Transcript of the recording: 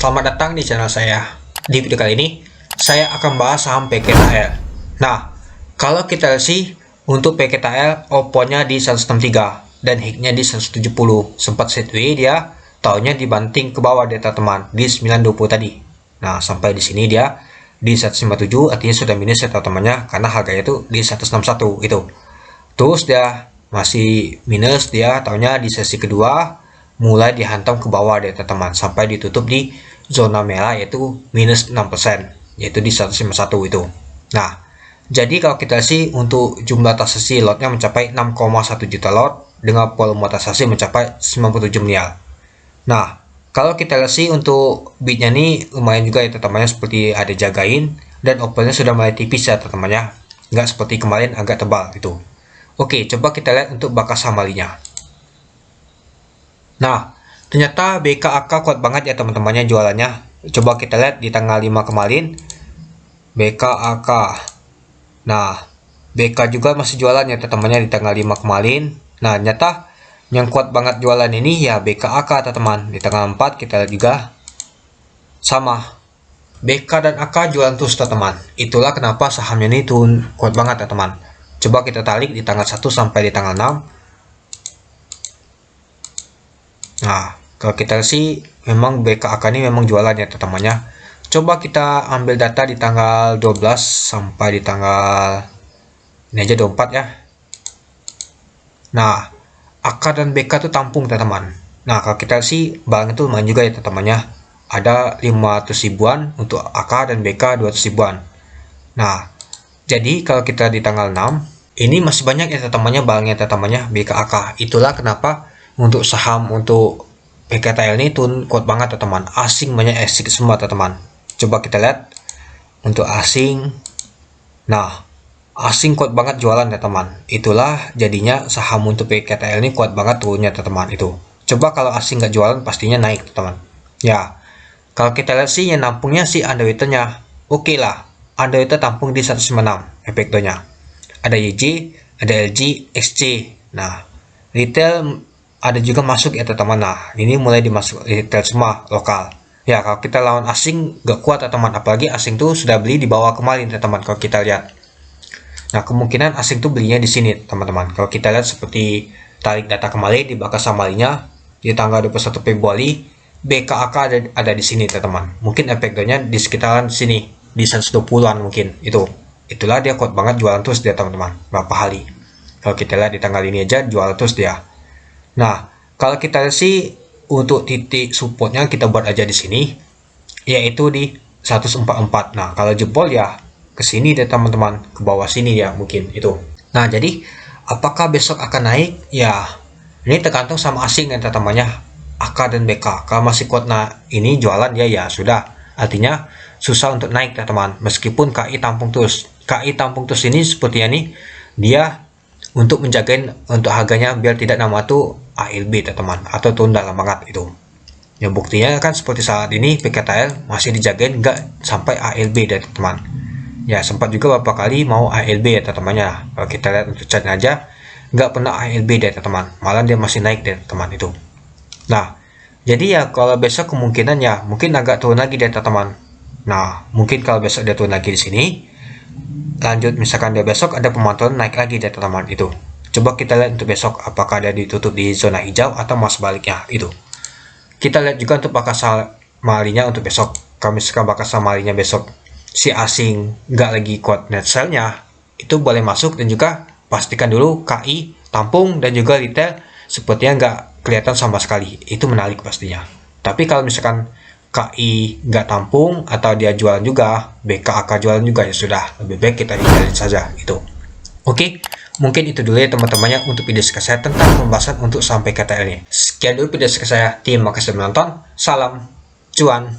Selamat datang di channel saya. Di video kali ini, saya akan bahas saham PKTL. Nah, kalau kita lihat sih, untuk PKTL, OPPO-nya di 163 dan HIG-nya di 170. Sempat sideways dia, tahunnya dibanting ke bawah data teman di 920 tadi. Nah, sampai di sini dia di 157, artinya sudah minus data temannya karena harganya itu di 161 itu. Terus dia masih minus, dia tahunnya di sesi kedua mulai dihantam ke bawah data teman sampai ditutup di zona merah yaitu minus 6%, yaitu di 151 itu. Nah, jadi kalau kita sih untuk jumlah transaksi lotnya mencapai 6,1 juta lot dengan volume transaksi mencapai 97 miliar. Nah, kalau kita lihat sih untuk bitnya nih lumayan juga ya teman-temannya, seperti ada jagain dan opennya sudah mulai tipis ya teman-temannya, nggak seperti kemarin agak tebal itu. Oke, coba kita lihat untuk bakas samalinya. Nah, ternyata BKAK kuat banget ya teman-temannya jualannya. Coba kita lihat di tanggal 5 kemarin BKAK. Nah, BK juga masih jualan ya teman-temannya di tanggal 5 kemarin. Nah, ternyata yang kuat banget jualan ini ya BKAK teman-teman. Di tanggal 4 kita lihat juga sama. BK dan AK jualan terus teman-teman. Itulah kenapa sahamnya ini turun kuat banget teman-teman. Coba kita tarik di tanggal 1 sampai di tanggal 6. Nah, kalau kita sih memang BKAK ini memang jualan ya teman-temannya. Coba kita ambil data di tanggal 12 sampai di tanggal ini aja 24 ya. Nah, AK dan BK itu tampung teman-teman. Nah, kalau kita sih barang itu lumayan juga ya teman-temannya. Ada 500 ribuan untuk AK dan BK 200 ribuan. Nah, jadi kalau kita di tanggal 6 ini masih banyak ya teman-temannya barangnya teman-temannya BKAK. Itulah kenapa untuk saham untuk PKTL ini turun kuat banget teman-teman. Asing banyak exit semua teman-teman. Coba kita lihat untuk asing. Nah, asing kuat banget jualan ya teman. Itulah jadinya saham untuk PKTL ini kuat banget turunnya teman-teman itu. Coba kalau asing nggak jualan pastinya naik teman. Ya, kalau kita lihat sih yang nampungnya sih underwater-nya. Oke lah, underwater tampung di 196 efektonya. Ada YJ, ada LG, XC. Nah, retail ada juga masuk ya teman-teman. Nah, ini mulai dimasuk retail semua lokal. Ya, kalau kita lawan asing gak kuat teman-teman, apalagi asing tuh sudah beli di bawah kemarin teman-teman kalau kita lihat. Nah, kemungkinan asing tuh belinya di sini teman-teman. Kalau kita lihat seperti tarik data kemarin di bakas samalinya di tanggal 21 Februari, BKAK ada di sini teman-teman. Mungkin efeknya di sekitaran sini di 120-an mungkin itu. Itulah dia kuat banget jualan terus dia teman-teman. Berapa hari? Kalau kita lihat di tanggal ini aja jualan terus dia. Nah, kalau kita lihat sih untuk titik supportnya kita buat aja di sini, yaitu di 144. Nah, kalau jebol ya ke sini deh teman-teman, ke bawah sini ya mungkin itu. Nah, jadi apakah besok akan naik? Ya, ini tergantung sama asing dan teman-temannya AK dan BK. Kalau masih kuat nah ini jualan ya sudah. Artinya susah untuk naik teman-teman. Meskipun KI tampung terus. KI tampung terus ini sepertinya nih dia untuk menjagain untuk harganya biar tidak nama tuh ALB teman-teman atau turun dalam banget itu. Ya buktinya kan seperti saat ini PKTL masih dijagain nggak sampai ALB deh teman-teman. Ya sempat juga beberapa kali mau ALB ya teman-temannya. Kalau kita lihat untuk chartnya aja nggak pernah ALB deh teman-teman. Malah dia masih naik deh teman itu. Nah jadi ya kalau besok kemungkinan ya mungkin agak turun lagi deh teman-teman. Nah mungkin kalau besok dia turun lagi di sini. Lanjut misalkan dia besok ada pemantauan naik lagi deh teman-teman itu. Coba kita lihat untuk besok apakah dia ditutup di zona hijau atau mas baliknya itu. Kita lihat juga untuk bakas samalinya untuk besok. Kami suka bakas samalinya besok si asing nggak lagi kuat net sell-nya itu boleh masuk, dan juga pastikan dulu KI tampung dan juga retail sepertinya nggak kelihatan sama sekali. Itu menarik pastinya. Tapi kalau misalkan KI nggak tampung atau dia jualan juga, BKAK jualan juga, ya sudah lebih baik kita hindari saja itu. Oke, mungkin itu dulu ya teman-temannya untuk video saya tentang pembahasan untuk saham PKTL ini. Sekian dulu video saya. Terima kasih menonton. Salam cuan.